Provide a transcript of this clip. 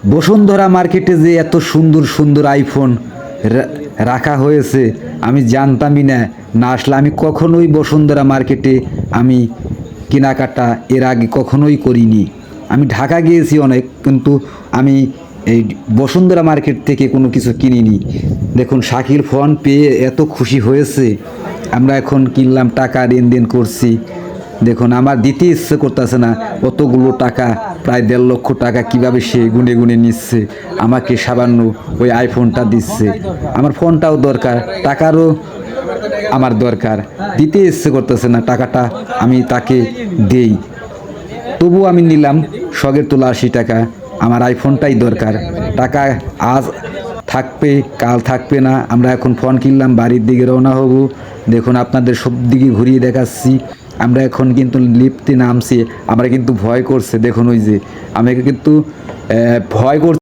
বসুন্ধরা মার্কেটে যে এত সুন্দর সুন্দর আইফোন রাখা হয়েছে আমি জানতামই না। না আসলে আমি কখনোই বসুন্ধরা মার্কেটে আমি কেনাকাটা এর আগে কখনোই করিনি। আমি ঢাকা গিয়েছি অনেক, কিন্তু আমি এই বসুন্ধরা মার্কেট থেকে কোনো কিছু কিনিনি। দেখুন শাকিল ফোন পেয়ে এত খুশি হয়েছে। আমরা এখন কিনলাম, টাকা লেনদেন করছি। দেখুন আমার দিতে ইচ্ছে করতেছে না, অতগুলো টাকা, প্রায় 1.5 লক্ষ টাকা কিভাবে সে গুনে গুনে নিচ্ছে, আমাকে সামান্য ওই আইফোনটা দিচ্ছে। আমার ফোনটাও দরকার, টাকারও আমার দরকার, দিতে ইচ্ছে করতেছে না, টাকাটা আমি তাকে দেই। তবু আমি নিলাম, শখের তোলা 80 টাকা। আমার আইফোনটাই দরকার। টাকা আজ থাকবে কাল থাকবে না। আমরা এখন ফোন কিনলাম, বাড়ির দিকে রওনা হব। দেখুন আপনাদের সব দিকে ঘুরিয়ে দেখাচ্ছি। আমরা এখন কিন্তু লিফটে নামছি, আমরা কিন্তু ভয় করছে। দেখুন ওই যে আমাকে কিন্তু ভয় করছে।